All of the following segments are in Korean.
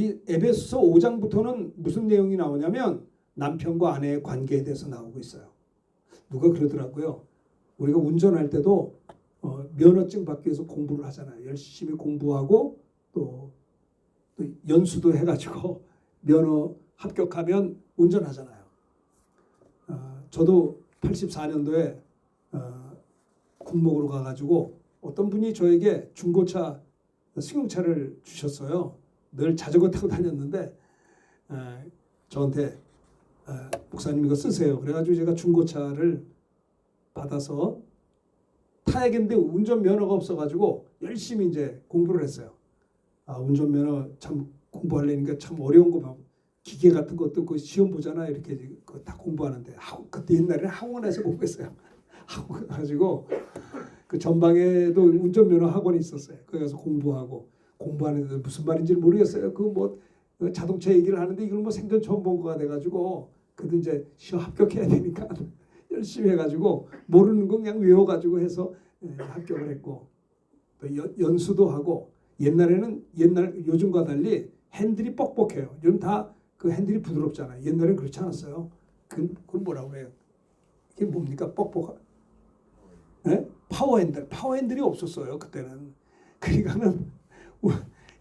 이 에베소서 5장부터는 무슨 내용이 나오냐면 남편과 아내의 관계에 대해서 나오고 있어요. 누가 그러더라고요. 우리가 운전할 때도 면허증 받기 위해서 공부를 하잖아요. 열심히 공부하고 또 연수도 해가지고 면허 합격하면 운전하잖아요. 저도 84년도에 군목으로 가가지고 어떤 분이 저에게 중고차 승용차를 주셨어요. 늘 자전거 타고 다녔는데 저한테 목사님 이거 쓰세요. 그래가지고 제가 중고차를 받아서 타야겠는데 운전면허가 없어가지고 열심히 이제 공부를 했어요. 운전면허 참 공부하려니까 참 어려운 거 막 기계 같은 것도 그 시험 보잖아 이렇게 다 공부하는데 그때 옛날에는 학원에서 공부했어요. 학원 가지고 그 전방에도 운전면허 학원이 있었어요. 거기 가서 공부하는데 무슨 말인지 모르겠어요. 그 뭐 자동차 얘기를 하는데 이걸 뭐 생전 처음 본 거가 돼가지고 그래도 이제 시험 합격해야 되니까 열심히 해가지고 모르는 거 그냥 외워가지고 해서 합격을 했고 또 연수도 하고 옛날에는 요즘과 달리 핸들이 뻑뻑해요. 요즘 다 그 핸들이 부드럽잖아요. 옛날에는 그렇지 않았어요. 그건 뭐라고 해요? 이게 뭡니까? 뻑뻑한 파워 핸들이 없었어요. 그때는. 그러니까는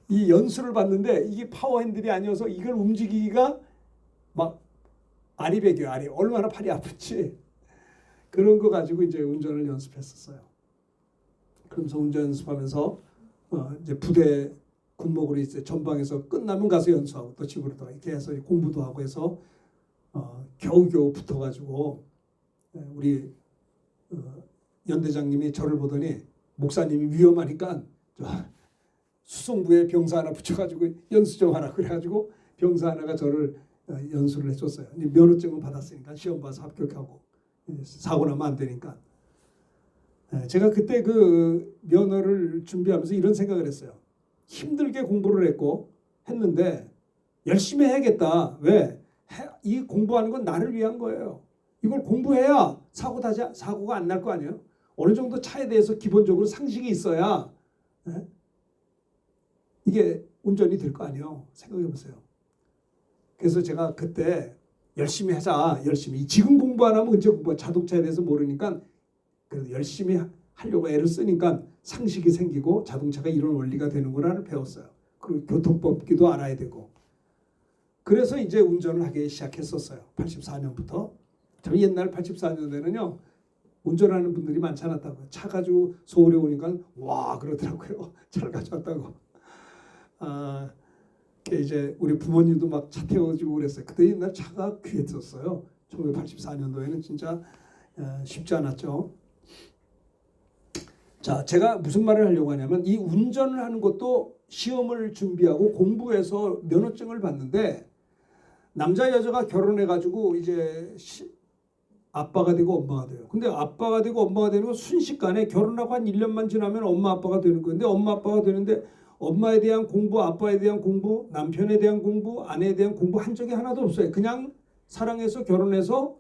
이 연수를 봤는데 이게 파워 핸들이 아니어서 이걸 움직이기가 막 아리백이에요. 얼마나 팔이 아픈지 그런 거 가지고 이제 운전을 연습했었어요. 그러면서 운전 연습하면서 이제 부대 군목으로 이제 전방에서 끝나면 가서 연수하고 또 집으로 또 이렇게 해서 공부도 하고 해서 겨우겨우 붙어가지고 우리 연대장님이 저를 보더니 목사님이 위험하니까 수송부에 병사 하나 붙여가지고 연수 좀 하라 그래가지고 병사 하나가 저를 연수를 해줬어요. 면허증은 받았으니까 시험 봐서 합격하고 사고 나면 안 되니까. 제가 그때 그 면허를 준비하면서 이런 생각을 했어요. 힘들게 공부를 했는데 열심히 해야겠다. 왜? 이 공부하는 건 나를 위한 거예요. 이걸 공부해야 사고가 안 날 거 아니에요. 어느 정도 차에 대해서 기본적으로 상식이 있어야 이게 운전이 될 거 아니에요. 생각해 보세요. 그래서 제가 그때 열심히 하자. 열심히. 지금 공부 안 하면 언제 공부해. 자동차에 대해서 모르니까 그래도 열심히 하려고 애를 쓰니까 상식이 생기고 자동차가 이런 원리가 되는구나를 배웠어요. 그리고 교통법기도 알아야 되고. 그래서 이제 운전을 하기 시작했었어요. 84년부터. 참 옛날 84년에는요. 운전하는 분들이 많지 않았다고요. 차 가지고 서울에 오니까 와 그러더라고요. 차를 가져왔다고. 이제 우리 부모님도 막 차 태워주고 그랬어요. 그때 옛날 차가 귀했었어요. 1984년도에는 진짜 쉽지 않았죠. 자, 제가 무슨 말을 하려고 하냐면 이 운전을 하는 것도 시험을 준비하고 공부해서 면허증을 받는데 남자 여자가 결혼해가지고 이제 아빠가 되고 엄마가 돼요. 근데 아빠가 되고 엄마가 되는 건 순식간에 결혼하고 한 1년만 지나면 엄마 아빠가 되는 건데 엄마 아빠가 되는데 엄마에 대한 공부, 아빠에 대한 공부, 남편에 대한 공부, 아내에 대한 공부 한 적이 하나도 없어요. 그냥 사랑해서 결혼해서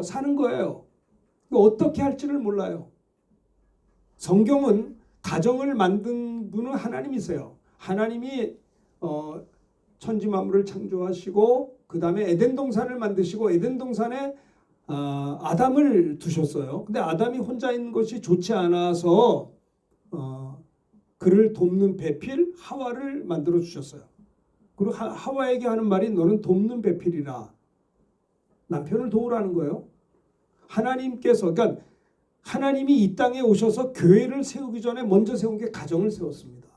사는 거예요. 어떻게 할지를 몰라요. 성경은 가정을 만든 분은 하나님이세요. 하나님이 천지 만물을 창조하시고 그 다음에 에덴 동산을 만드시고 에덴 동산에 아담을 두셨어요. 근데 아담이 혼자 있는 것이 좋지 않아서 그를 돕는 배필 하와를 만들어 주셨어요. 그리고 하와에게 하는 말이 너는 돕는 배필이라. 남편을 도우라는 거예요. 하나님께서 그러니까 하나님이 이 땅에 오셔서 교회를 세우기 전에 먼저 세운 게 가정을 세웠습니다.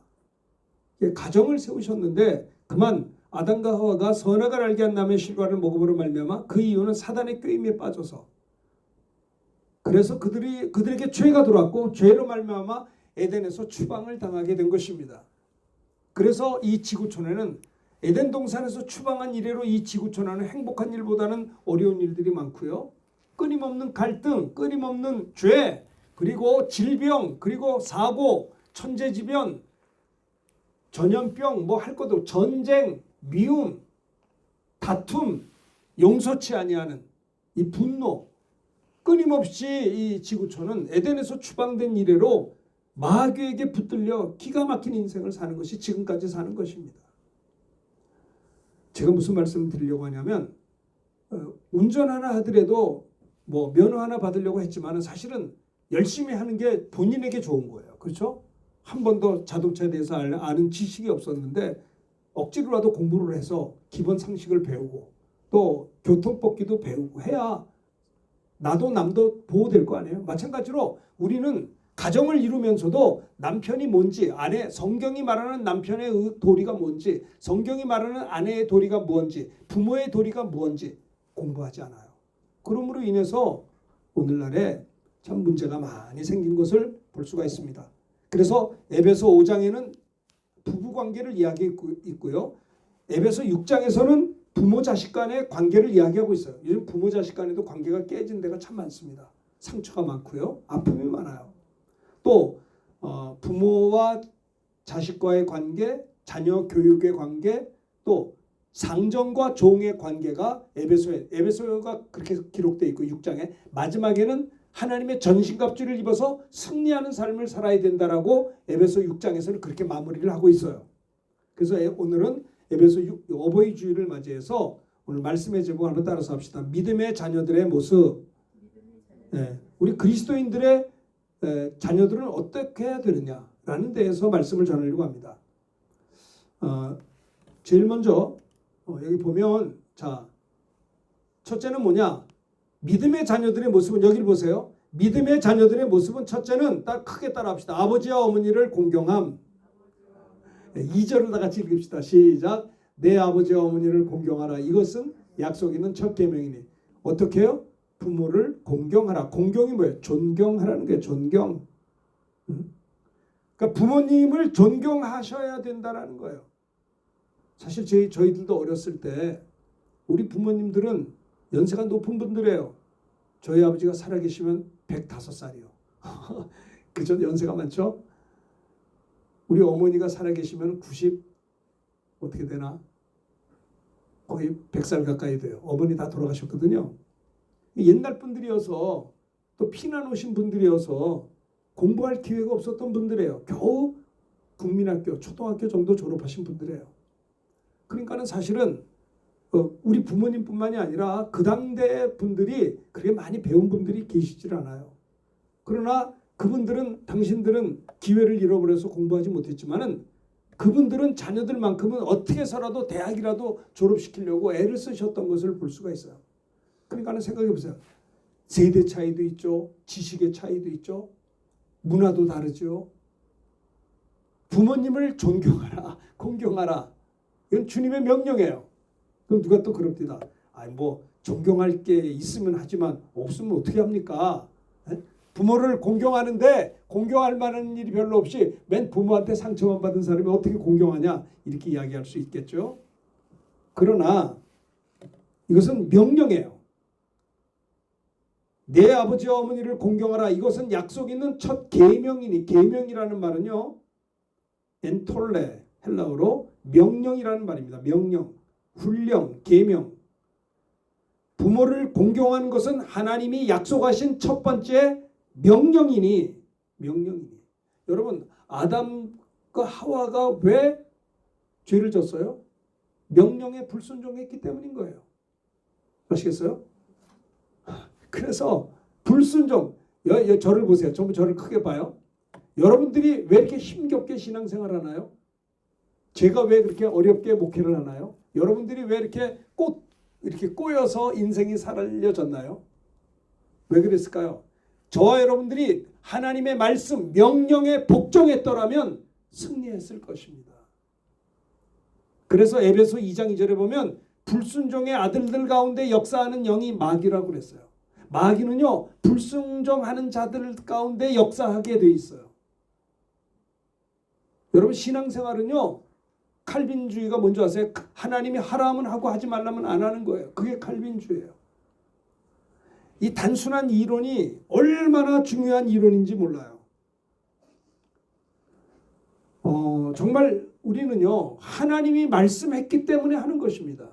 가정을 세우셨는데 그만 아담과 하와가 선악을 알게 한 남의 실과를 먹음으로 말미암아 그 이유는 사단의 꾀임에 빠져서 그래서 그들에게 죄가 들어왔고 죄로 말미암아 에덴에서 추방을 당하게 된 것입니다. 그래서 이 지구촌에는 에덴 동산에서 추방한 이래로 이 지구촌에는 행복한 일보다는 어려운 일들이 많고요. 끊임없는 갈등, 끊임없는 죄, 그리고 질병, 그리고 사고, 천재지변, 전염병, 뭐 할 것도 전쟁, 미움, 다툼, 용서치 아니하는 이 분노, 끊임없이 이 지구촌은 에덴에서 추방된 이래로 마귀에게 붙들려 기가 막힌 인생을 사는 것이 지금까지 사는 것입니다. 제가 무슨 말씀을 드리려고 하냐면 운전 하나 하더라도 뭐 면허 하나 받으려고 했지만 사실은 열심히 하는 게 본인에게 좋은 거예요. 그렇죠? 한 번도 자동차에 대해서 아는 지식이 없었는데 억지로라도 공부를 해서 기본 상식을 배우고 또 교통법규도 배우고 해야 나도 남도 보호될 거 아니에요. 마찬가지로 우리는 가정을 이루면서도 남편이 뭔지, 아내, 성경이 말하는 남편의 도리가 뭔지, 성경이 말하는 아내의 도리가 뭔지, 부모의 도리가 뭔지 공부하지 않아요. 그러므로 인해서 오늘날에 참 문제가 많이 생긴 것을 볼 수가 있습니다. 그래서 에베소 5장에는 부부관계를 이야기하고 있고요. 에베소 6장에서는 부모 자식 간의 관계를 이야기하고 있어요. 요즘 부모 자식 간에도 관계가 깨진 데가 참 많습니다. 상처가 많고요. 아픔이 많아요. 또 부모와 자식과의 관계, 자녀 교육의 관계, 또 상전과 종의 관계가 에베소가 그렇게 기록되어 있고 6장에 마지막에는 하나님의 전신갑주를 입어서 승리하는 삶을 살아야 된다라고 에베소 6장에서는 그렇게 마무리를 하고 있어요. 그래서 오늘은 에베소 어버이 주일을 맞이해서 오늘 말씀의 제목 한번 따라서 합시다. 믿음의 자녀들의 모습. 네, 우리 그리스도인들의 자녀들은 어떻게 해야 되느냐라는 데에서 말씀을 전하려고 합니다. 제일 먼저 여기 보면 자 첫째는 뭐냐? 믿음의 자녀들의 모습은 여기를 보세요. 믿음의 자녀들의 모습은 첫째는 크게 따라합시다. 아버지와 어머니를 공경함. 2절을 다 같이 읽읍시다. 시작. 내 아버지와 어머니를 공경하라. 이것은 약속 있는 첫 계명이니. 어떻게 해요? 부모를 공경하라. 공경이 뭐예요? 존경하라는 게 존경. 그러니까 부모님을 존경하셔야 된다라는 거예요. 사실 저희들도 어렸을 때 우리 부모님들은 연세가 높은 분들이에요. 저희 아버지가 살아계시면 105살이요. 그죠? 연세가 많죠? 우리 어머니가 살아계시면 90 어떻게 되나? 거의 100살 가까이 돼요. 어머니 다 돌아가셨거든요. 옛날 분들이어서 또 피난 오신 분들이어서 공부할 기회가 없었던 분들이에요. 겨우 국민학교, 초등학교 정도 졸업하신 분들이에요. 그러니까는 사실은 우리 부모님뿐만이 아니라 그 당대 분들이 그렇게 많이 배운 분들이 계시질 않아요. 그러나 그분들은 당신들은 기회를 잃어버려서 공부하지 못했지만은 그분들은 자녀들만큼은 어떻게 해서라도 대학이라도 졸업시키려고 애를 쓰셨던 것을 볼 수가 있어요. 그러니까 생각해 보세요. 세대 차이도 있죠. 지식의 차이도 있죠. 문화도 다르죠. 부모님을 존경하라, 공경하라. 이건 주님의 명령이에요. 그럼 누가 또 그럽니다. 뭐 존경할 게 있으면 하지만 없으면 어떻게 합니까? 부모를 공경하는데 공경할 만한 일이 별로 없이 맨 부모한테 상처만 받은 사람이 어떻게 공경하냐 이렇게 이야기할 수 있겠죠. 그러나 이것은 명령이에요. 내 아버지와 어머니를 공경하라. 이것은 약속 있는 첫 계명이니 계명이라는 말은요. 엔톨레 헬라어로 명령이라는 말입니다. 명령, 훈령, 계명. 부모를 공경하는 것은 하나님이 약속하신 첫 번째 명령이니 여러분 아담과 하와가 왜 죄를 졌어요? 명령에 불순종했기 때문인 거예요. 아시겠어요? 그래서 불순종 저를 보세요. 전부 저를 크게 봐요. 여러분들이 왜 이렇게 힘겹게 신앙생활 하나요? 제가 왜 그렇게 어렵게 목회를 하나요? 여러분들이 왜 이렇게 이렇게 꼬여서 인생이 살려졌나요? 왜 그랬을까요? 저와 여러분들이 하나님의 말씀, 명령에 복종했더라면 승리했을 것입니다. 그래서 에베소 2장 2절에 보면 불순종의 아들들 가운데 역사하는 영이 마귀라고 그랬어요. 마귀는요, 불순종하는 자들 가운데 역사하게 돼 있어요. 여러분 신앙생활은요, 칼빈주의가 뭔지 아세요? 하나님이 하라면 하고 하지 말라면 안 하는 거예요. 그게 칼빈주의예요. 이 단순한 이론이 얼마나 중요한 이론인지 몰라요. 정말 우리는요, 하나님이 말씀했기 때문에 하는 것입니다.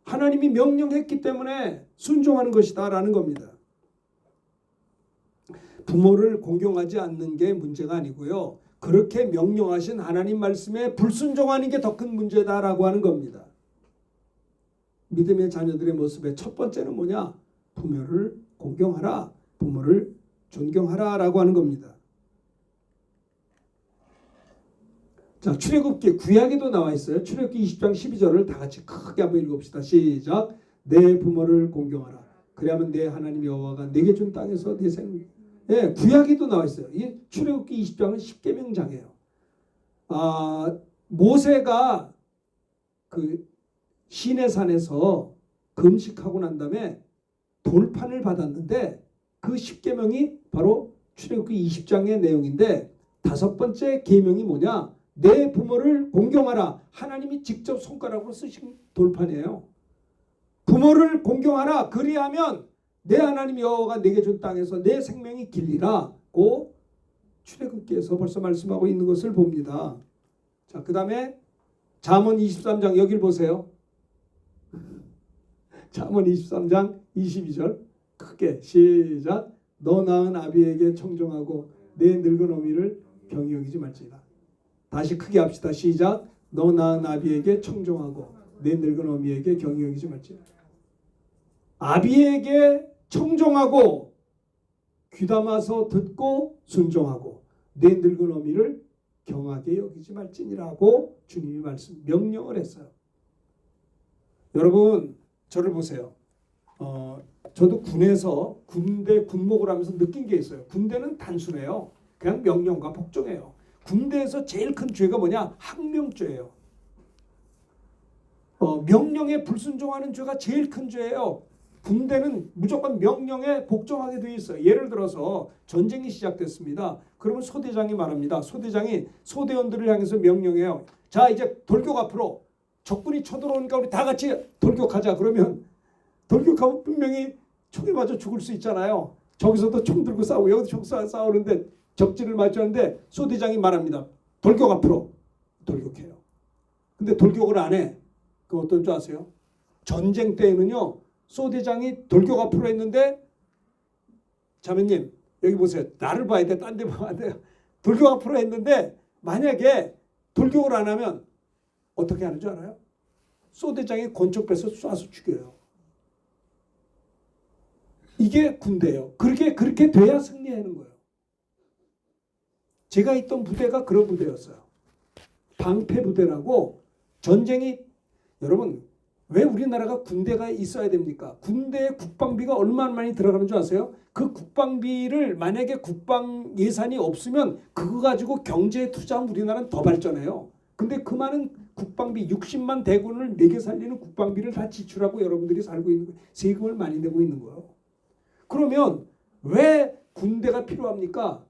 하나님이 명령했기 때문에 순종하는 것이다 라는 겁니다. 부모를 공경하지 않는 게 문제가 아니고요. 그렇게 명령하신 하나님 말씀에 불순종하는 게 더 큰 문제다라고 하는 겁니다. 믿음의 자녀들의 모습의 첫 번째는 뭐냐? 부모를 공경하라, 부모를 존경하라라고 하는 겁니다. 자, 출애굽기 구약에도 나와 있어요. 출애굽기 20장 12절을 다 같이 크게 한번 읽읍시다. 시작. 내 부모를 공경하라. 그래야만 내 하나님 여호와가 내게 준 땅에서 내 생명. 예, 구약에도 나와 있어요. 이 출애굽기 20장은 십계명장이에요. 모세가 그 시내산에서 금식하고 난 다음에 돌판을 받았는데 그 십계명이 바로 출애굽기 20장의 내용인데 다섯 번째 계명이 뭐냐? 내 부모를 공경하라. 하나님이 직접 손가락으로 쓰신 돌판이에요. 부모를 공경하라. 그리하면 내 하나님 여호와가 내게 준 땅에서 내 생명이 길리라고 출애굽기에서 벌써 말씀하고 있는 것을 봅니다. 자, 그 다음에 잠언 23장 여기를 보세요. 잠언 23장 22절 크게 시작. 너 낳은 아비에게 청종하고 내 늙은 어미를 경히 여기지 말지니라. 다시 크게 합시다. 시작. 너 낳은 아비에게 청종하고 내 늙은 어미에게 경히 여기지 말지니라. 아비에게 청종하고 귀담아서 듣고 순종하고 내 늙은 어미를 경하게 여기지 말지니라고 주님이 명령을 했어요. 여러분 저를 보세요. 저도 군에서 군대 군목을 하면서 느낀 게 있어요. 군대는 단순해요. 그냥 명령과 복종해요. 군대에서 제일 큰 죄가 뭐냐? 항명죄예요. 명령에 불순종하는 죄가 제일 큰 죄예요. 군대는 무조건 명령에 복종하게 되어 있어요. 예를 들어서 전쟁이 시작됐습니다. 그러면 소대장이 말합니다. 소대장이 소대원들을 향해서 명령해요. 자, 이제 돌격 앞으로. 적군이 쳐들어오니까 우리 다 같이 돌격하자. 그러면 돌격하면 분명히 총에 맞아 죽을 수 있잖아요. 저기서도 총 들고 싸우고 여기도 총 싸우는데 적진을 맞추는데 소대장이 말합니다. 돌격 앞으로. 돌격해요. 근데 돌격을 안 해. 그건 어떤 줄 아세요? 전쟁 때에는요. 소대장이 돌격 앞으로 했는데 자매님 여기 보세요. 나를 봐야 돼. 딴 데 보면 안 돼요. 돌격 앞으로 했는데 만약에 돌격을 안 하면 어떻게 하는 줄 알아요? 소대장이 권총 빼서 쏴서 죽여요. 이게 군대예요. 그렇게 돼야 승리하는 거예요. 제가 있던 부대가 그런 부대였어요. 방패부대라고 전쟁이 여러분 왜 우리나라가 군대가 있어야 됩니까? 군대에 국방비가 얼마나 많이 들어가는 줄 아세요? 그 국방비를 만약에 국방 예산이 없으면 그거 가지고 경제에 투자하면 우리나라는 더 발전해요. 근데 그 많은 국방비 60만 대군을 먹여 살리는 국방비를 다 지출하고 여러분들이 살고 있는 거예요. 세금을 많이 내고 있는 거예요. 그러면 왜 군대가 필요합니까?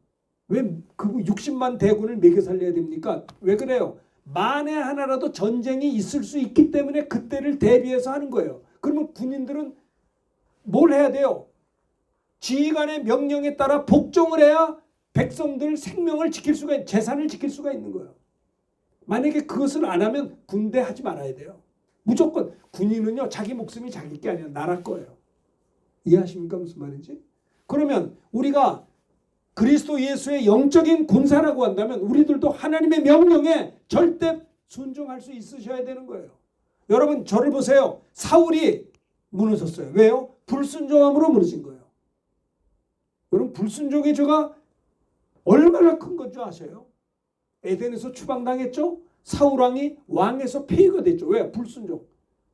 왜 그 60만 대군을 먹여 살려야 됩니까? 왜 그래요? 만에 하나라도 전쟁이 있을 수 있기 때문에 그때를 대비해서 하는 거예요. 그러면 군인들은 뭘 해야 돼요? 지휘관의 명령에 따라 복종을 해야 백성들 생명을 지킬 수가, 재산을 지킬 수가 있는 거예요. 만약에 그것을 안 하면 군대 하지 말아야 돼요. 무조건 군인은요 자기 목숨이 자기 게 아니라 나라 거예요. 이해하십니까? 무슨 말인지? 그러면 우리가 그리스도 예수의 영적인 군사라고 한다면 우리들도 하나님의 명령에 절대 순종할 수 있으셔야 되는 거예요. 여러분 저를 보세요. 사울이 무너졌어요. 왜요? 불순종함으로 무너진 거예요. 여러분 불순종의 죄가 얼마나 큰 건 줄 아세요? 에덴에서 추방당했죠? 사울왕이 왕에서 폐위가 됐죠. 왜? 불순종.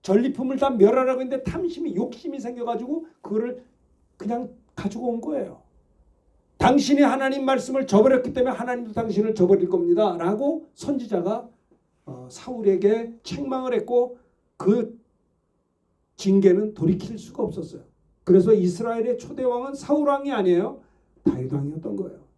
전리품을 다 멸하라고 했는데 탐심이 욕심이 생겨가지고 그거를 그냥 가지고 온 거예요. 당신이 하나님 말씀을 저버렸기 때문에 하나님도 당신을 저버릴 겁니다. 라고 선지자가 사울에게 책망을 했고 그 징계는 돌이킬 수가 없었어요. 그래서 이스라엘의 초대왕은 사울왕이 아니에요. 다윗왕이었던 거예요.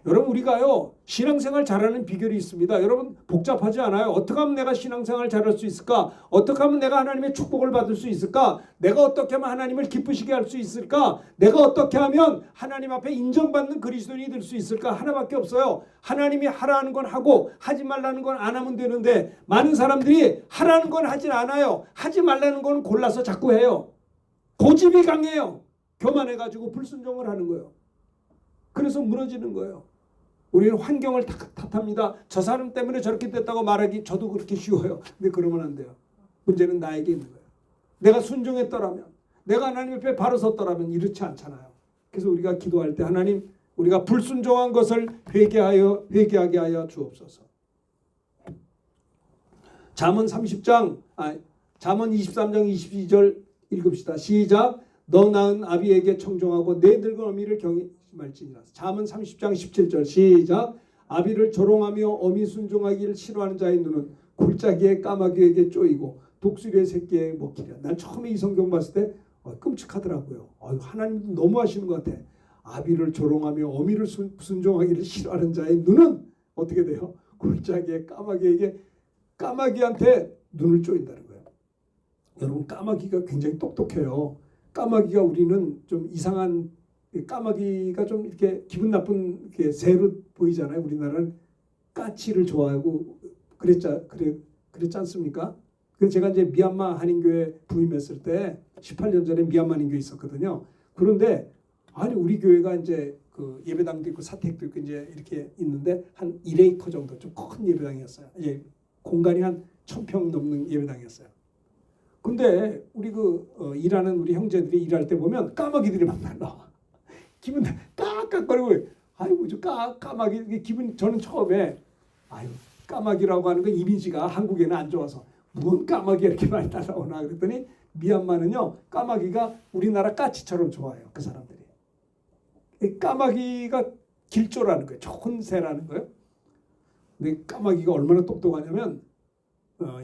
여러분 우리가요 신앙생활 잘하는 비결이 있습니다. 여러분 복잡하지 않아요. 어떻게 하면 내가 신앙생활 잘할 수 있을까? 어떻게 하면 내가 하나님의 축복을 받을 수 있을까? 내가 어떻게 하면 하나님을 기쁘시게 할 수 있을까? 내가 어떻게 하면 하나님 앞에 인정받는 그리스도인이 될 수 있을까? 하나밖에 없어요. 하나님이 하라는 건 하고 하지 말라는 건 안 하면 되는데 많은 사람들이 하라는 건 하질 않아요. 하지 말라는 건 골라서 자꾸 해요. 고집이 강해요. 교만해가지고 불순종을 하는 거예요. 그래서 무너지는 거예요. 우리는 환경을 탓합니다. 저 사람 때문에 저렇게 됐다고 말하기 저도 그렇게 쉬워요. 근데 그러면 안 돼요. 문제는 나에게 있는 거예요. 내가 순종했더라면, 내가 하나님 옆에 바로 섰더라면 이렇지 않잖아요. 그래서 우리가 기도할 때 하나님 우리가 불순종한 것을 회개하게 하여 주옵소서. 잠언 23장 22절 읽읍시다. 시작. 너 낳은 아비에게 청종하고 내 늙은 어미를 경외할지니라. 잠언 30장 17절 시작. 아비를 조롱하며 어미 순종하기를 싫어하는 자의 눈은 골짜기의 까마귀에게 쪼이고 독수리의 새끼에 먹히랴. 난 처음에 이 성경 봤을 때 끔찍하더라고요. 하나님도 너무 하시는 것 같아. 아비를 조롱하며 어미를 순종하기를 싫어하는 자의 눈은 어떻게 돼요? 골짜기의 까마귀한테 눈을 쪼인다는 거예요. 여러분, 까마귀가 굉장히 똑똑해요. 까마귀가 우리는 좀 이상한, 까마귀가 좀 이렇게 기분 나쁜 새로 보이잖아요. 우리나라는 까치를 좋아하고 그랬지 않습니까? 그래서 제가 이제 미얀마 한인교회 부임했을 때 18년 전에 미얀마 한인교회 있었거든요. 그런데 아니 우리 교회가 이제 그 예배당도 있고 사택도 있고 이제 이렇게 있는데 한 1에이커 정도 좀 큰 예배당이었어요. 이제 공간이 한 1000평 넘는 예배당이었어요. 근데 우리 일하는 우리 형제들이 일할 때 보면 까마귀들이 막 날라와. 기분 깍깍거리고, 아이고 저 까마귀 기분. 저는 처음에 아유 까마귀라고 하는 건 이미지가 한국에는 안 좋아서 뭔 까마귀가 이렇게 많이 날라오나 그랬더니 미얀마는요 까마귀가 우리나라 까치처럼 좋아해요. 그 사람들이. 까마귀가 길조라는 거예요. 좋은 새라는 거예요. 근데 까마귀가 얼마나 똑똑하냐면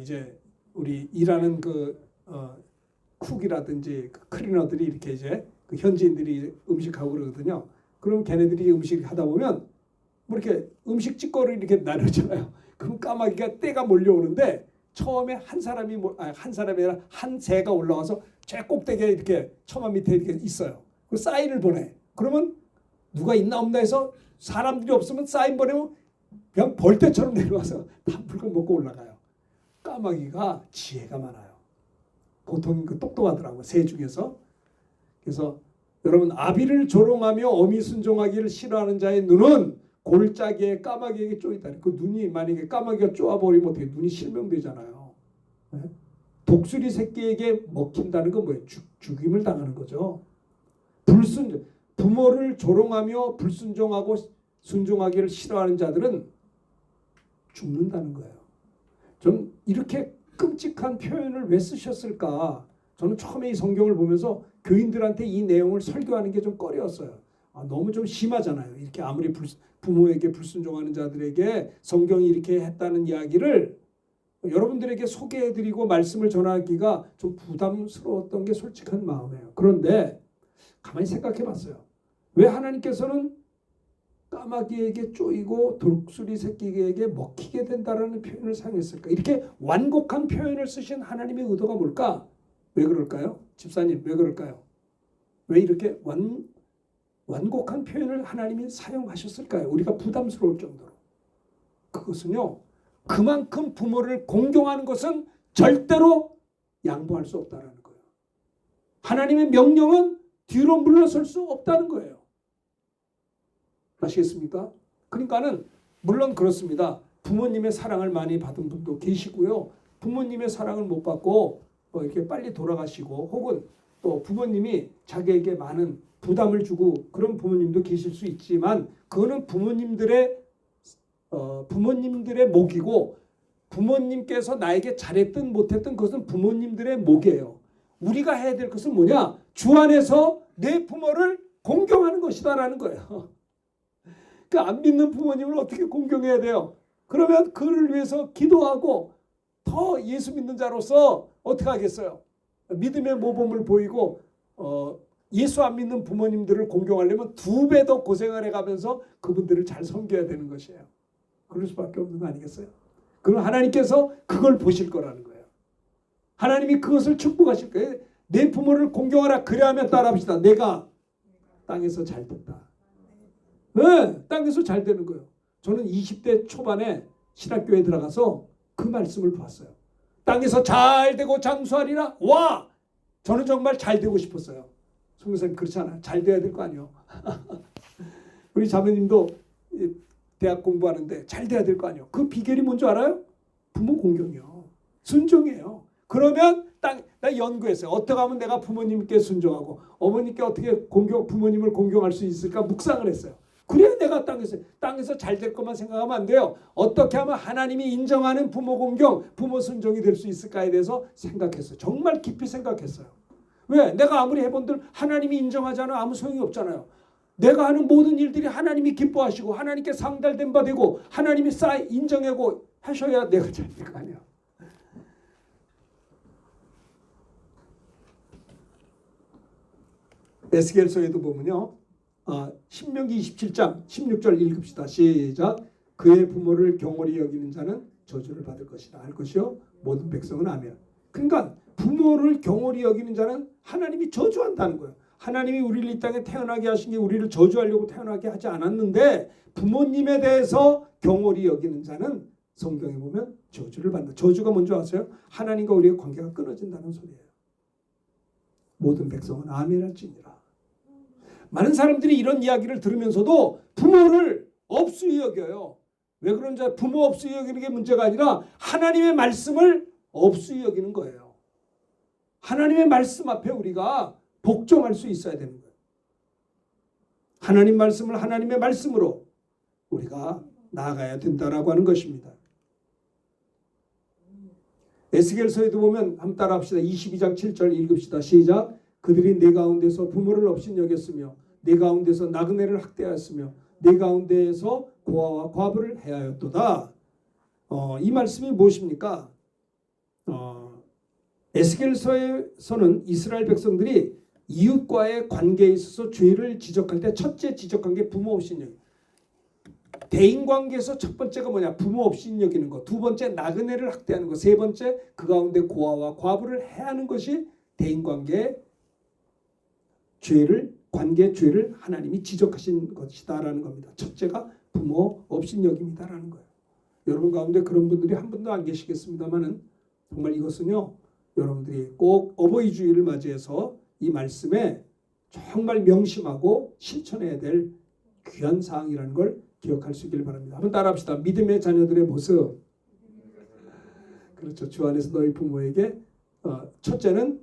이제 우리 일하는 쿡이라든지 클리너들이 이렇게 이제 그 현지인들이 음식하고 그러거든요. 그럼 걔네들이 음식 하다 보면 뭐 이렇게 음식 찌꺼를 이렇게 나누잖아요. 그럼 까마귀가 떼가 몰려오는데 처음에 한 사람이 한 사람이 아니라 한 새가 올라와서 제 꼭대기에 이렇게 처마 밑에 이렇게 있어요. 그 사인을 보내. 그러면 누가 있나 없나 해서 사람들이 없으면 사인 보내면 그냥 벌떼처럼 내려와서 다 물건 먹고 올라가요. 까마귀가 지혜가 많아요. 보통 똑똑하더라고요. 새 중에서. 그래서 여러분, 아비를 조롱하며 어미 순종하기를 싫어하는 자의 눈은 골짜기에 까마귀에게 쪼이다. 그 눈이 만약에 까마귀가 쪼아버리면 어떻게 눈이 실명되잖아요. 네? 독수리 새끼에게 먹힌다는 건 뭐예요? 죽임을 당하는 거죠. 부모를 조롱하며 불순종하고 순종하기를 싫어하는 자들은 죽는다는 거예요. 좀 이렇게 끔찍한 표현을 왜 쓰셨을까? 저는 처음에 이 성경을 보면서 교인들한테 이 내용을 설교하는 게 좀 꺼려웠어요. 너무 좀 심하잖아요. 이렇게 아무리 부모에게 불순종하는 자들에게 성경이 이렇게 했다는 이야기를 여러분들에게 소개해드리고 말씀을 전하기가 좀 부담스러웠던 게 솔직한 마음이에요. 그런데 가만히 생각해봤어요. 왜 하나님께서는 까마귀에게 쪼이고 독수리 새끼에게 먹히게 된다라는 표현을 사용했을까? 이렇게 완곡한 표현을 쓰신 하나님의 의도가 뭘까? 왜 그럴까요? 집사님, 왜 그럴까요? 왜 이렇게 완곡한 표현을 하나님이 사용하셨을까요? 우리가 부담스러울 정도로. 그것은요, 그만큼 부모를 공경하는 것은 절대로 양보할 수 없다는 거예요. 하나님의 명령은 뒤로 물러설 수 없다는 거예요. 아시겠습니까? 그러니까는 물론 그렇습니다. 부모님의 사랑을 많이 받은 분도 계시고요. 부모님의 사랑을 못 받고 이렇게 빨리 돌아가시고 혹은 또 부모님이 자기에게 많은 부담을 주고 그런 부모님도 계실 수 있지만 그거는 부모님들의 몫이고 부모님께서 나에게 잘했든 못했든 그것은 부모님들의 몫이에요. 우리가 해야 될 것은 뭐냐? 주 안에서 내 부모를 공경하는 것이다라는 거예요. 그 안 믿는 부모님을 어떻게 공경해야 돼요? 그러면 그를 위해서 기도하고 더 예수 믿는 자로서 어떻게 하겠어요? 믿음의 모범을 보이고 예수 안 믿는 부모님들을 공경하려면 2배 더 고생을 해가면서 그분들을 잘 섬겨야 되는 것이에요. 그럴 수밖에 없는 거 아니겠어요? 그럼 하나님께서 그걸 보실 거라는 거예요. 하나님이 그것을 축복하실 거예요. 내 부모를 공경하라. 그래야만 따라합시다. 내가 땅에서 잘 됐다. 네, 땅에서 잘 되는 거예요. 저는 20대 초반에 신학교에 들어가서 그 말씀을 봤어요. 땅에서 잘 되고 장수하리라. 와! 저는 정말 잘 되고 싶었어요. 송교사님 그렇지 않아요? 잘 돼야 될 거 아니에요? 우리 자매님도 대학 공부하는데 잘 돼야 될 거 아니에요? 그 비결이 뭔지 알아요? 부모 공경이요. 순종이에요. 그러면 나 연구했어요. 어떻게 하면 내가 부모님께 순종하고 어머니께 어떻게 부모님을 공경할 수 있을까 묵상을 했어요. 그래야 내가 땅에서 잘 될 것만 생각하면 안 돼요. 어떻게 하면 하나님이 인정하는 부모 공경, 부모 순종이 될 수 있을까에 대해서 생각했어요. 정말 깊이 생각했어요. 왜? 내가 아무리 해본들 하나님이 인정하지 않으면 아무 소용이 없잖아요. 내가 하는 모든 일들이 하나님이 기뻐하시고 하나님께 상달된 바 되고 하나님이 인정하고 하셔야 내가 잘 될 거 아니야. 에스겔서에도 보면요. 신명기 27장 16절 읽읍시다. 시작. 그의 부모를 경홀히 여기는 자는 저주를 받을 것이다. 할 것이요 모든 백성은 아멘. 그러니까 부모를 경홀히 여기는 자는 하나님이 저주한다는 거예요. 하나님이 우리를 이 땅에 태어나게 하신 게 우리를 저주하려고 태어나게 하지 않았는데 부모님에 대해서 경홀히 여기는 자는 성경에 보면 저주를 받는다. 저주가 뭔지 아세요? 하나님과 우리의 관계가 끊어진다는 소리예요. 모든 백성은 아멘 할지니라. 많은 사람들이 이런 이야기를 들으면서도 부모를 업수히 여겨요. 왜 그런지 부모 업수히 여기는 게 문제가 아니라 하나님의 말씀을 업수히 여기는 거예요. 하나님의 말씀 앞에 우리가 복종할 수 있어야 되는 거예요. 하나님 말씀을 하나님의 말씀으로 우리가 나아가야 된다라고 하는 것입니다. 에스겔서에도 보면 한번 따라합시다. 22장 7절 읽읍시다. 시작. 그들이 내 가운데서 부모를 없인 여겼으며 내 가운데서 나그네를 학대하였으며 내 가운데에서 고아와 과부를 해하였도다. 이 말씀이 무엇입니까? 에스겔서에서는 이스라엘 백성들이 이웃과의 관계에 있어서 죄를 지적할 때 첫째 지적한 게 부모 없인 여기. 대인관계에서 첫 번째가 뭐냐? 부모 없인 여기는 것. 두 번째 나그네를 학대하는 것. 세 번째 그 가운데 고아와 과부를 해하는 것이 대인관계의 관계 죄를 하나님이 지적하신 것이다라는 겁니다. 첫째가 부모 없인 여김이다라는 거예요. 여러분 가운데 그런 분들이 한 분도 안 계시겠습니다만은 정말 이것은요. 여러분들이 꼭 어버이 주일을 맞이해서 이 말씀에 정말 명심하고 실천해야 될 귀한 사항이라는 걸 기억할 수 있기를 바랍니다. 한번 따라합시다. 믿음의 자녀들의 모습. 그렇죠. 주 안에서 너희 부모에게 첫째는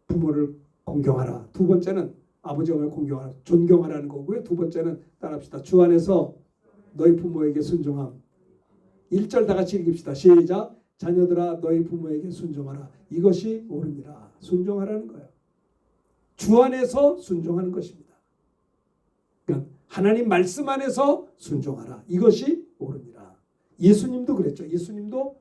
부모를 공경하라. 두 번째는 아버지 어머니 공경하라. 존경하라는 거고요. 두 번째는 따라합시다. 주 안에서 너희 부모에게 순종함. 1절 다 같이 읽읍시다. 시작. 자녀들아 너희 부모에게 순종하라. 이것이 옳으니라. 순종하라는 거예요. 주 안에서 순종하는 것입니다. 그러니까 하나님 말씀 안에서 순종하라. 이것이 옳으니라. 예수님도 그랬죠. 예수님도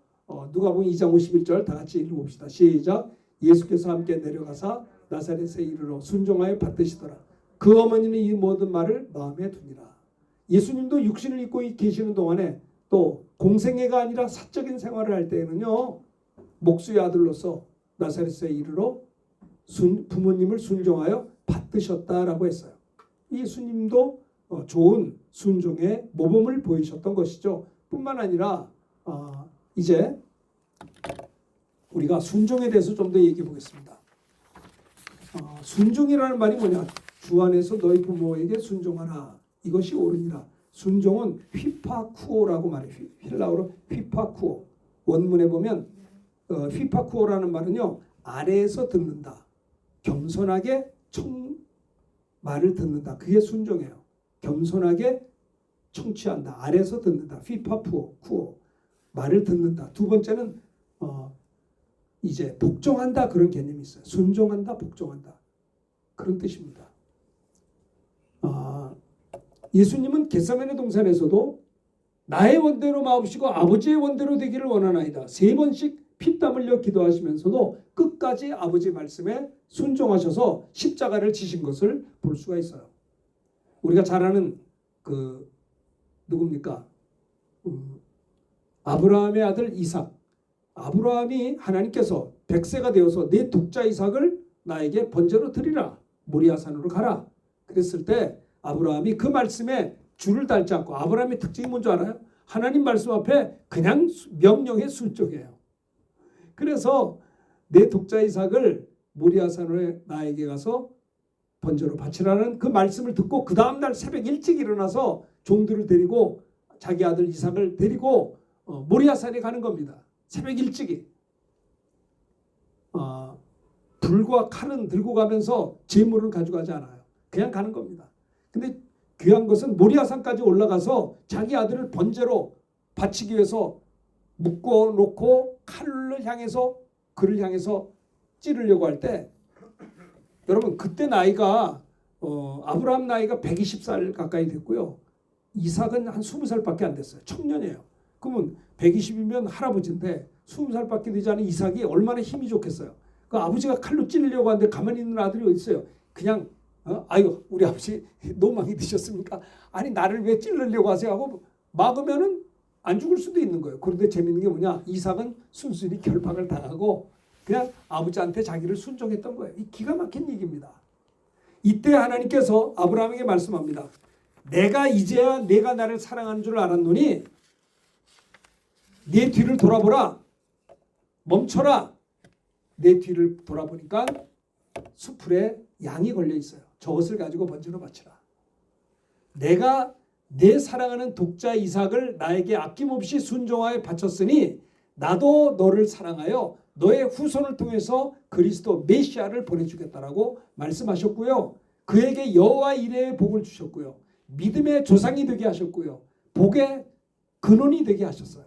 누가복음 2장 51절 다 같이 읽어봅시다. 시작. 예수께서 함께 내려가사 나사렛에 이르러 순종하여 받드시더라. 그 어머니는 이 모든 말을 마음에 두니라. 예수님도 육신을 입고 계시는 동안에 또 공생애가 아니라 사적인 생활을 할 때에는요. 목수의 아들로서 나사렛에 이르러 부모님을 순종하여 받드셨다라고 했어요. 예수님도 좋은 순종의 모범을 보이셨던 것이죠. 뿐만 아니라 이제 우리가 순종에 대해서 좀 더 얘기해 보겠습니다. 순종이라는 말이 뭐냐? 주 안에서 너희 부모에게 순종하라. 이것이 옳으니라. 순종은 휘파쿠오라고 말해요. 힐라어로 휘파쿠오. 원문에 보면 휘파쿠오라는 말은요. 아래에서 듣는다. 겸손하게 말을 듣는다. 그게 순종이에요. 겸손하게 청취한다. 아래에서 듣는다. 휘파쿠오. 말을 듣는다. 두 번째는 이제 복종한다. 그런 개념이 있어요. 순종한다. 복종한다. 그런 뜻입니다. 예수님은 겟세마네 동산에서도 나의 원대로 마옵시고 아버지의 원대로 되기를 원하나이다. 3번씩 피땀 흘려 기도하시면서도 끝까지 아버지 말씀에 순종하셔서 십자가를 지신 것을 볼 수가 있어요. 우리가 잘 아는 누굽니까? 아브라함의 아들 이삭. 아브라함이 하나님께서 100세가 되어서 내 독자 이삭을 나에게 번제로 드리라. 모리아산으로 가라. 그랬을 때 아브라함이 그 말씀에 줄을 달지 않고 아브라함의 특징이 뭔지 알아요? 하나님 말씀 앞에 그냥 명령에 순종해요. 그래서 내 독자 이삭을 모리아산으로 나에게 가서 번제로 바치라는 그 말씀을 듣고 그 다음날 새벽 일찍 일어나서 종들을 데리고 자기 아들 이삭을 데리고 모리아산에 가는 겁니다. 새벽 일찍이. 불과 칼은 들고 가면서 재물을 가져가지 않아요. 그냥 가는 겁니다. 근데 귀한 것은 모리아산까지 올라가서 자기 아들을 번제로 바치기 위해서 묶어 놓고 칼을 향해서 그를 향해서 찌르려고 할 때 여러분 그때 나이가 아브라함 나이가 120살 가까이 됐고요. 이삭은 한 20살밖에 안 됐어요. 청년이에요. 그러면 120이면 할아버지인데 20살밖에 되지 않은 이삭이 얼마나 힘이 좋겠어요. 그 아버지가 칼로 찌르려고 하는데 가만히 있는 아들이 어디 있어요. 그냥 아유 우리 아버지 노망이 드셨습니까? 아니 나를 왜 찌르려고 하세요 하고 막으면은 안 죽을 수도 있는 거예요. 그런데 재밌는 게 뭐냐, 이삭은 순순히 결박을 당하고 그냥 아버지한테 자기를 순종했던 거예요. 이 기가 막힌 얘기입니다. 이때 하나님께서 아브라함에게 말씀합니다. 내가 이제야 내가 나를 사랑하는 줄 알았노니 내 뒤를 돌아보라. 멈춰라. 내 뒤를 돌아보니까 수풀에 양이 걸려 있어요. 저것을 가지고 번제로 바치라. 내가 내 사랑하는 독자 이삭을 나에게 아낌없이 순종하여 바쳤으니 나도 너를 사랑하여 너의 후손을 통해서 그리스도 메시아를 보내주겠다라고 말씀하셨고요. 그에게 여호와 이레의 복을 주셨고요. 믿음의 조상이 되게 하셨고요. 복의 근원이 되게 하셨어요.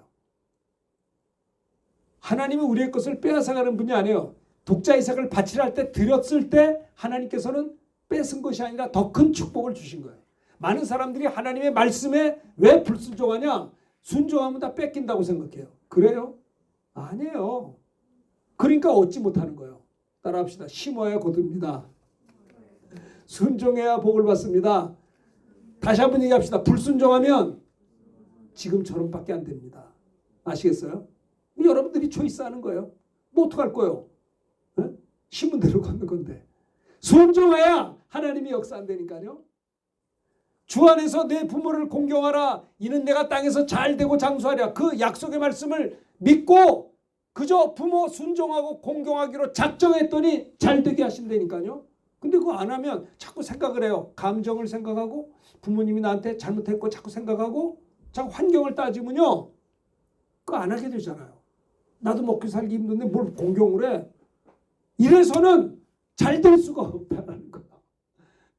하나님은 우리의 것을 빼앗아가는 분이 아니에요. 독자 이삭을 바치라 할 때 드렸을 때 하나님께서는 뺏은 것이 아니라 더 큰 축복을 주신 거예요. 많은 사람들이 하나님의 말씀에 왜 불순종하냐? 순종하면 다 뺏긴다고 생각해요. 그래요? 아니에요. 그러니까 얻지 못하는 거예요. 따라합시다. 심어야 거둡니다. 순종해야 복을 받습니다. 다시 한번 얘기합시다. 불순종하면 지금처럼밖에 안 됩니다. 아시겠어요? 여러분들이 초이스하는 거예요. 뭐 어떡할 거예요? 네? 심은 대로 걷는 건데. 순종해야 하나님이 역사한다니까요. 주 안에서 내 부모를 공경하라. 이는 내가 땅에서 잘 되고 장수하랴. 그 약속의 말씀을 믿고 그저 부모 순종하고 공경하기로 작정했더니 잘 되게 하신다니까요. 근데 그거 안 하면 자꾸 생각을 해요. 감정을 생각하고 부모님이 나한테 잘못했고 자꾸 생각하고 자꾸 환경을 따지면요. 그거 안 하게 되잖아요. 나도 먹고 살기 힘든데 뭘 공경을 해. 이래서는 잘 될 수가 없다는 거예요.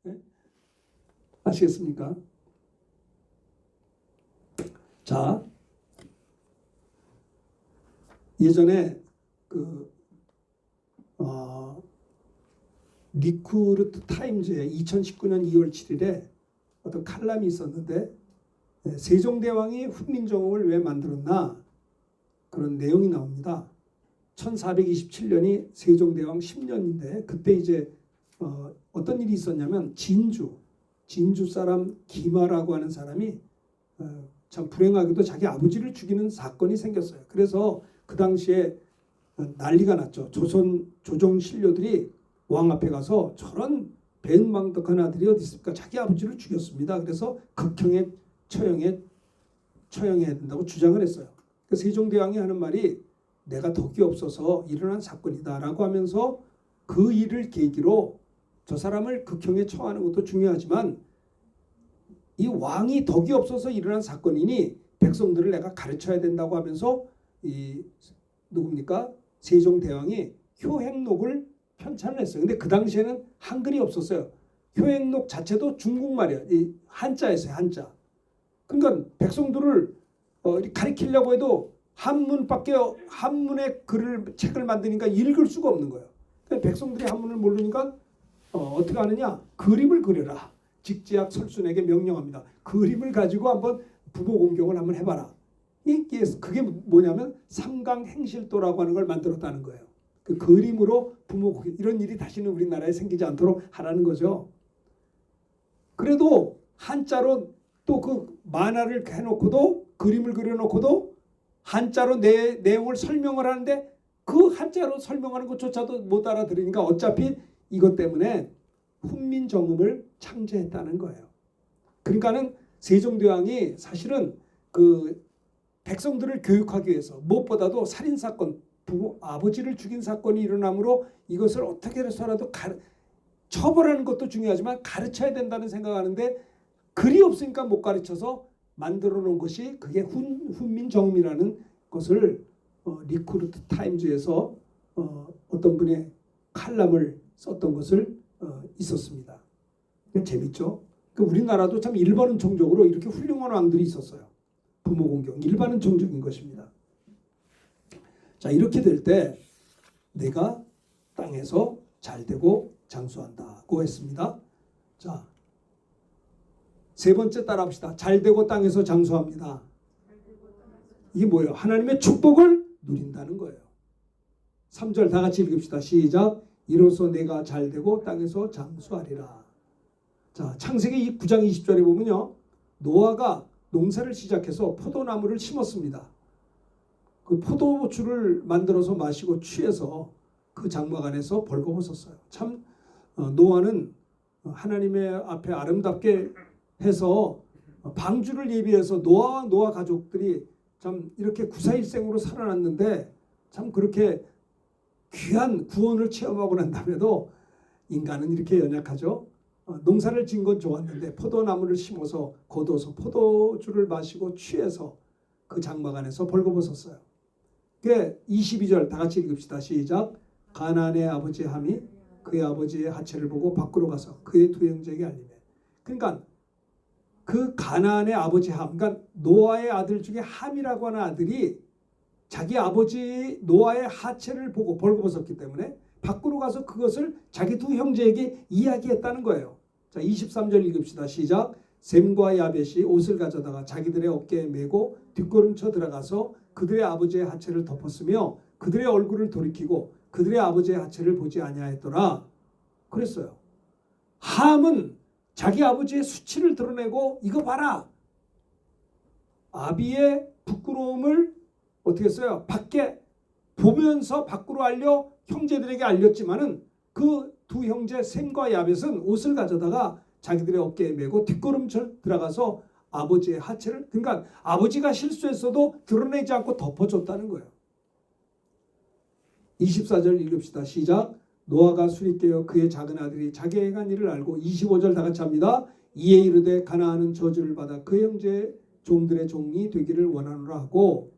네? 아시겠습니까? 자, 예전에 리쿠르트 타임즈에 2019년 2월 7일에 어떤 칼럼이 있었는데 세종대왕이 훈민정음을 왜 만들었나 그런 내용이 나옵니다. 1427년이 세종대왕 10년인데 그때 이제 어떤 일이 있었냐면 진주 사람 기마라고 하는 사람이 참 불행하게도 자기 아버지를 죽이는 사건이 생겼어요. 그래서 그 당시에 난리가 났죠. 조정 신료들이 왕 앞에 가서 저런 배은망덕한 아들이 어디 있습니까? 자기 아버지를 죽였습니다. 그래서 극형에 처형해야 된다고 주장을 했어요. 세종대왕이 하는 말이 내가 덕이 없어서 일어난 사건이다라고 하면서 그 일을 계기로 저 사람을 극형에 처하는 것도 중요하지만 이 왕이 덕이 없어서 일어난 사건이니 백성들을 내가 가르쳐야 된다고 하면서 이 누굽니까? 세종대왕이 효행록을 편찬을 했어요. 근데 그 당시에는 한글이 없었어요. 효행록 자체도 중국말이야. 이 한자였어요. 한자. 그러니까 백성들을 가르치려고 해도 한문의 책을 만드니까 읽을 수가 없는 거예요. 그러니까 백성들이 한문을 모르니까 어떻게 하느냐? 그림을 그려라. 직지학 설순에게 명령합니다. 그림을 가지고 한번 부모 공경을 한번 해봐라. 그게 뭐냐면 삼강행실도라고 하는 걸 만들었다는 거예요. 그 그림으로 부모 공경, 이런 일이 다시는 우리나라에 생기지 않도록 하라는 거죠. 그래도 한자로 또 그 만화를 해놓고도 그림을 그려놓고도 한자로 내용을 설명을 하는데 그 한자로 설명하는 것조차도 못 알아들으니까 어차피 이것 때문에 훈민정음을 창제했다는 거예요. 그러니까는 세종대왕이 사실은 그 백성들을 교육하기 위해서 무엇보다도 살인사건, 아버지를 죽인 사건이 일어나므로 이것을 어떻게 해서라도 처벌하는 것도 중요하지만 가르쳐야 된다는 생각하는데 글이 없으니까 못 가르쳐서 만들어 놓은 것이 그게 훈민정음이라는 것을 리쿠르트 타임즈에서 어떤 분의 칼럼을 썼던 것을 있었습니다. 재밌죠? 우리나라도 참 일반 은총적으로 이렇게 훌륭한 왕들이 있었어요. 부모 공경, 일반 은총적인 것입니다. 자, 이렇게 될 때 내가 땅에서 잘되고 장수한다고 했습니다. 자, 세 번째 따라합시다. 잘되고 땅에서 장수합니다. 이게 뭐예요? 하나님의 축복을 누린다는 거예요. 3절 다 같이 읽읍시다. 시작. 이로써 내가 잘되고 땅에서 장수하리라. 자, 창세기 9장 20절에 보면요, 노아가 농사를 시작해서 포도나무를 심었습니다. 그 포도주를 만들어서 마시고 취해서 그 장막 안에서 벌거벗었어요. 참 노아는 하나님의 앞에 아름답게 해서 방주를 예비해서 노아와 노아 가족들이 참 이렇게 구사일생으로 살아났는데, 참 그렇게 귀한 구원을 체험하고 난 다음에도 인간은 이렇게 연약하죠. 농사를 지은 건 좋았는데 포도나무를 심어서 거둬서 포도주를 마시고 취해서 그 장막 안에서 벌거벗었어요. 그게 22절 다 같이 읽읍시다. 시작. 가나안의 아버지 함이 그의 아버지의 하체를 보고 밖으로 가서 그의 두 형제에게 알리매. 그러니까 그 가나안의 아버지 함, 그러니까 노아의 아들 중에 함이라고 하는 아들이 자기 아버지 노아의 하체를 보고 벌거벗었기 때문에 밖으로 가서 그것을 자기 두 형제에게 이야기했다는 거예요. 자, 23절 읽읍시다. 시작. 셈과 야벳이 옷을 가져다가 자기들의 어깨에 메고 뒷걸음쳐 들어가서 그들의 아버지의 하체를 덮었으며 그들의 얼굴을 돌이키고 그들의 아버지의 하체를 보지 아니하였더라. 그랬어요. 함은 자기 아버지의 수치를 드러내고 이거 봐라. 아비의 부끄러움을 어떻게 했어요? 밖에 보면서 밖으로 알려 형제들에게 알렸지만은 그 두 형제 셈과 야벳은 옷을 가져다가 자기들의 어깨에 메고 뒷걸음질 들어가서 아버지의 하체를, 그러니까 아버지가 실수했어도 드러내지 않고 덮어줬다는 거예요. 24절 읽읍시다. 시작. 노아가 술이 깨어 그의 작은 아들이 자기의 행한 일을 알고 25절 다 같이 합니다. 이에 이르되 가나안은 저주를 받아 그 형제 종들의 종이 되기를 원하노라 하고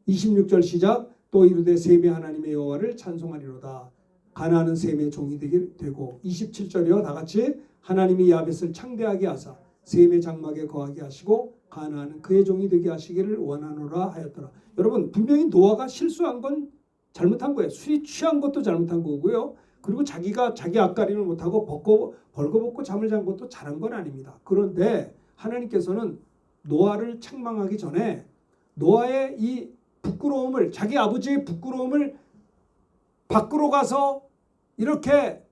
26절 시작. 또 이르되 셈의 하나님의 여호와를 찬송하리로다. 가나안은 셈의 종이 되고 27절이요. 다 같이 하나님이 야벳을 창대하게 하사 셈의 장막에 거하게 하시고 가나안은 그의 종이 되게 하시기를 원하노라 하였더라. 여러분, 분명히 노아가 실수한 건 잘못한 거예요. 술이 취한 것도 잘못한 거고요. 그리고 자기가 자기 앞가림을 못하고 벌거벗고 잠을 잔 것도 잘한 건 아닙니다. 그런데 하나님께서는 노아를 책망하기 전에 노아의 이 부끄러움을, 자기 아버지의 부끄러움을 밖으로 가서 이렇게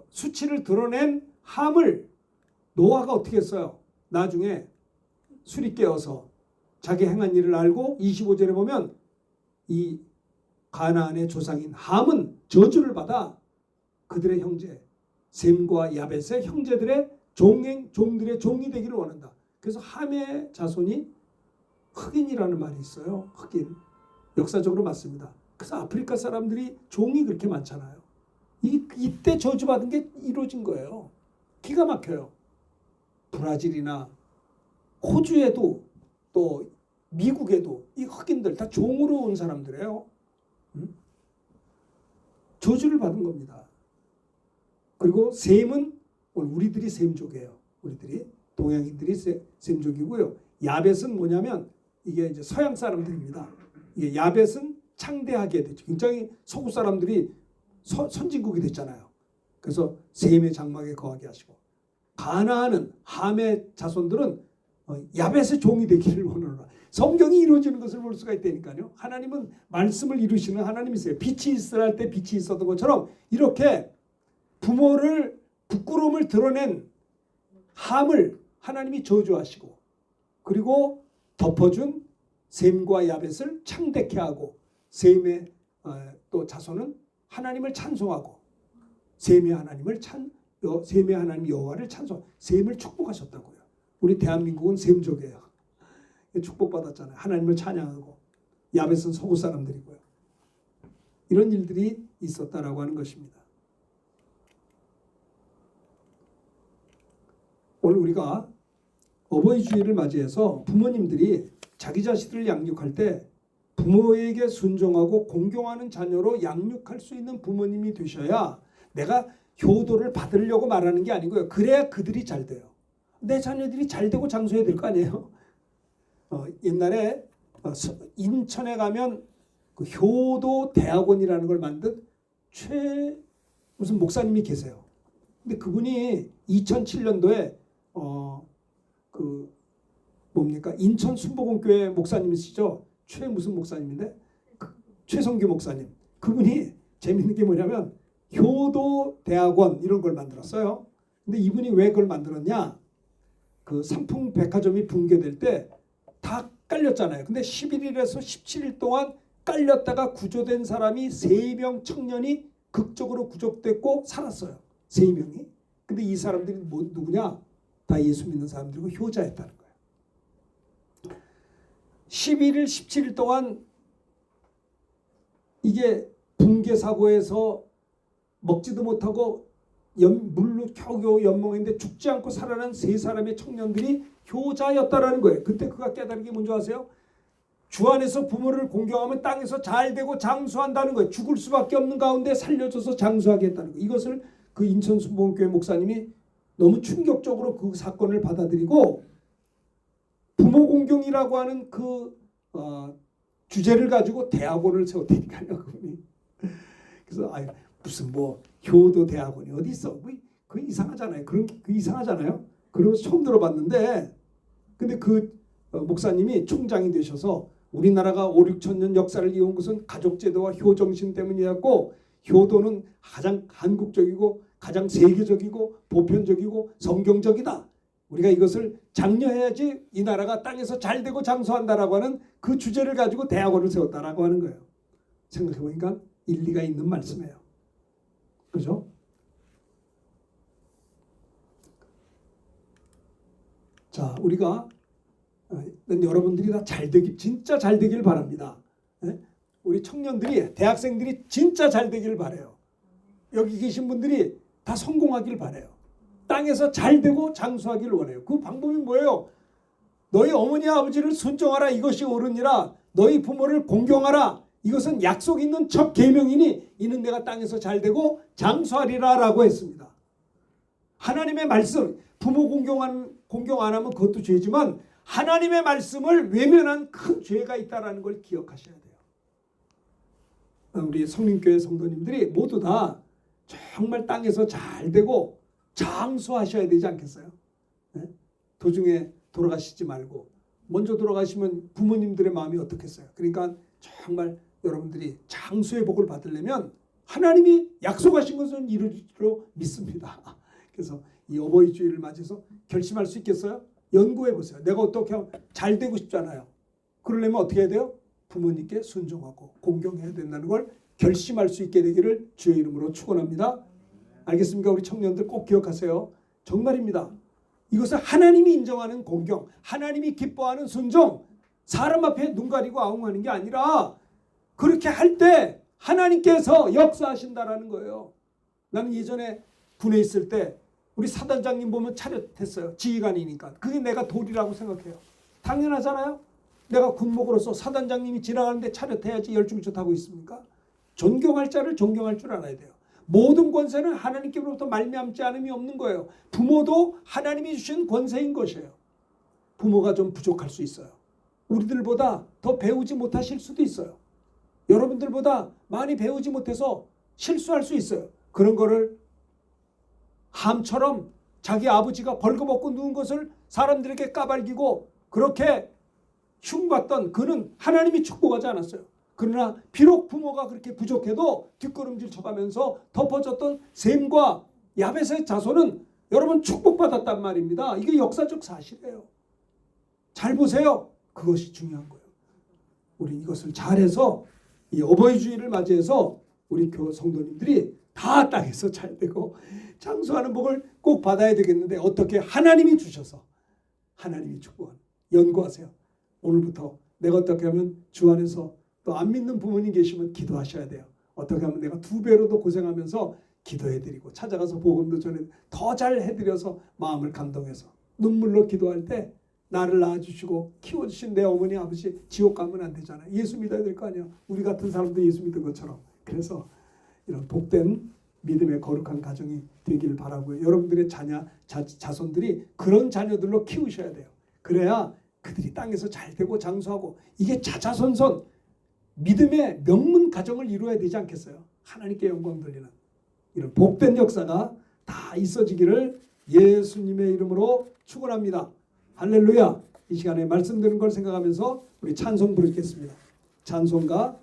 수치를 드러낸 함을 노아가 어떻게 했어요? 나중에 술이 깨어서 자기 행한 일을 알고 25절에 보면 이 가나안의 조상인 함은 저주를 받아 그들의 형제 셈과 야벳의 형제들의 종들의 종이 되기를 원한다. 그래서 함의 자손이 흑인이라는 말이 있어요. 흑인. 역사적으로 맞습니다. 그래서 아프리카 사람들이 종이 그렇게 많잖아요. 이때 저주받은 게 이루어진 거예요. 기가 막혀요. 브라질이나 호주에도 또 미국에도 이 흑인들 다 종으로 온 사람들이에요. 저주를 받은 겁니다. 그리고 셈은 우리들이 셈족이에요. 우리들이 동양인들이 셈족이고요. 야벳은 뭐냐면 이게 이제 서양 사람들입니다. 이게 야벳은 창대하게 됐죠. 굉장히 서구 사람들이 선진국이 됐잖아요. 그래서 셈의 장막에 거하게 하시고 가나안은 함의 자손들은 야벳의 종이 되기를 원하노라. 성경이 이루어지는 것을 볼 수가 있다니까요. 하나님은 말씀을 이루시는 하나님이세요. 빛이 있어야 할 때 빛이 있었던 것처럼 이렇게 부모를 부끄러움을 드러낸 함을 하나님이 저주하시고 그리고 덮어준 셈과 야벳을 창대케 하고 셈의 또 자손은 하나님을 찬송하고 셈의 하나님 여호와를 찬송, 셈을 축복하셨다고요. 우리 대한민국은 셈족이에요. 축복받았잖아요. 하나님을 찬양하고 야벳은 서구 사람들이고요. 이런 일들이 있었다라고 하는 것입니다. 오늘 우리가 어버이 주일을 맞이해서 부모님들이 자기 자식들을 양육할 때 부모에게 순종하고 공경하는 자녀로 양육할 수 있는 부모님이 되셔야, 내가 효도를 받으려고 말하는 게 아니고요. 그래야 그들이 잘 돼요. 내 자녀들이 잘 되고 장수해야 될 거 아니에요. 옛날에 인천에 가면 그 효도 대학원이라는 걸 만든 무슨 목사님이 계세요. 근데 그분이 2007년도에 그 뭡니까, 인천 순복음교회 목사님이시죠. 무슨 목사님인데, 최성규 목사님. 그분이 재밌는 게 뭐냐면 효도 대학원 이런 걸 만들었어요. 근데 이분이 왜 그걸 만들었냐? 그 삼풍 백화점이 붕괴될 때 다 깔렸잖아요. 근데 11일에서 17일 동안 깔렸다가 구조된 사람이 3명 청년이 극적으로 구족됐고 살았어요. 3명이. 근데 이 사람들이 누구냐? 다 예수 믿는 사람들이고 효자였다는 거예요. 11일, 17일 동안 이게 붕괴 사고에서 먹지도 못하고 물로 겨우겨우 연몽했는데 죽지 않고 살아난 3사람의 청년들이 효자였다라는 거예요. 그때 그가 깨달은 게 뭔지 아세요? 주 안에서 부모를 공경하면 땅에서 잘 되고 장수한다는 거예요. 죽을 수밖에 없는 가운데 살려줘서 장수하게 했다는 거예요. 이것을 그 인천 순복음교회 목사님이 너무 충격적으로 그 사건을 받아들이고, 부모 공경이라고 하는 그 주제를 가지고 대학원을 세웠다니까요. 그분이. 그래서 무슨 뭐 효도 대학원이 어디 있어? 그 이상하잖아요. 그 이상하잖아요. 그러면서 처음 들어봤는데, 근데 그 목사님이 총장이 되셔서 우리나라가 5, 6천 년 역사를 이어온 것은 가족제도와 효정신 때문이었고, 효도는 가장 한국적이고 가장 세계적이고 보편적이고 성경적이다. 우리가 이것을 장려해야지 이 나라가 땅에서 잘 되고 장수한다라고 하는 그 주제를 가지고 대학원을 세웠다라고 하는 거예요. 생각해보니까 일리가 있는 말씀이에요. 그죠? 자, 우리가 여러분들이 다 진짜 잘 되길 바랍니다. 우리 청년들이, 대학생들이 진짜 잘 되길 바라요. 여기 계신 분들이 다 성공하길 바라요. 땅에서 잘 되고 장수하길 원해요. 그 방법이 뭐예요? 너희 어머니 아버지를 순종하라. 이것이 옳으니라. 너희 부모를 공경하라. 이것은 약속 있는 첫 계명이니 이는 내가 땅에서 잘 되고 장수하리라 라고 했습니다. 하나님의 말씀, 부모 공경 안 하면 그것도 죄지만 하나님의 말씀을 외면한 큰 죄가 있다는 걸 기억하셔야 돼요. 우리 성림교회 성도님들이 모두 다 정말 땅에서 잘 되고 장수하셔야 되지 않겠어요? 네? 도중에 돌아가시지 말고 먼저 돌아가시면 부모님들의 마음이 어떻겠어요? 그러니까 정말 여러분들이 장수의 복을 받으려면 하나님이 약속하신 것은 이루릴 줄 믿습니다. 그래서 이 어버이 주일을 맞이해서 결심할 수 있겠어요? 연구해 보세요. 내가 어떻게 하면 잘 되고 싶잖아요. 그러려면 어떻게 해야 돼요? 부모님께 순종하고 공경해야 된다는 걸 결심할 수 있게 되기를 주의 이름으로 축원합니다. 알겠습니까? 우리 청년들 꼭 기억하세요. 정말입니다. 이것은 하나님이 인정하는 공경, 하나님이 기뻐하는 순종, 사람 앞에 눈 가리고 아웅하는 게 아니라 그렇게 할 때 하나님께서 역사하신다라는 거예요. 나는 예전에 군에 있을 때 우리 사단장님 보면 차렷했어요. 지휘관이니까. 그게 내가 도리라고 생각해요. 당연하잖아요. 내가 군목으로서 사단장님이 지나가는데 차렷해야지 열중차 타고 있습니까? 존경할 자를 존경할 줄 알아야 돼요. 모든 권세는 하나님께로부터 말미암지 않음이 없는 거예요. 부모도 하나님이 주신 권세인 것이에요. 부모가 좀 부족할 수 있어요. 우리들보다 더 배우지 못하실 수도 있어요. 여러분들보다 많이 배우지 못해서 실수할 수 있어요. 그런 거를 함처럼 자기 아버지가 벌거벗고 누운 것을 사람들에게 까발기고 그렇게 흉봤던 그는 하나님이 축복하지 않았어요. 그러나 비록 부모가 그렇게 부족해도 뒷걸음질 쳐가면서 덮어졌던 셈과 야벳의 자손은 여러분 축복받았단 말입니다. 이게 역사적 사실이에요. 잘 보세요. 그것이 중요한 거예요. 우리 이것을 잘해서 이 어버이 주일을 맞이해서 우리 교회 성도님들이 다 땅에서 잘 되고 장수하는 복을 꼭 받아야 되겠는데 어떻게? 하나님이 주셔서 하나님이 축복하는. 연구하세요. 오늘부터 내가 어떻게 하면 주 안에서 또 안 믿는 부모님 계시면 기도하셔야 돼요. 어떻게 하면 내가 2배로도 고생하면서 기도해드리고 찾아가서 복음도 전해 더 잘 해드려서 마음을 감동해서 눈물로 기도할 때 나를 낳아주시고 키워주신 내 어머니 아버지 지옥 가면 안 되잖아요. 예수 믿어야 될 거 아니에요. 우리 같은 사람도 예수 믿은 것처럼. 그래서 이런 복된 믿음의 거룩한 가정이 되기를 바라고요. 여러분들의 자손들이 그런 자녀들로 키우셔야 돼요. 그래야 그들이 땅에서 잘 되고 장수하고 이게 자자손손 믿음의 명문 가정을 이루어야 되지 않겠어요? 하나님께 영광 돌리는 이런 복된 역사가 다 있어지기를 예수님의 이름으로 축원합니다. 할렐루야. 이 시간에 말씀드린 걸 생각하면서 우리 찬송 부르겠습니다. 찬송가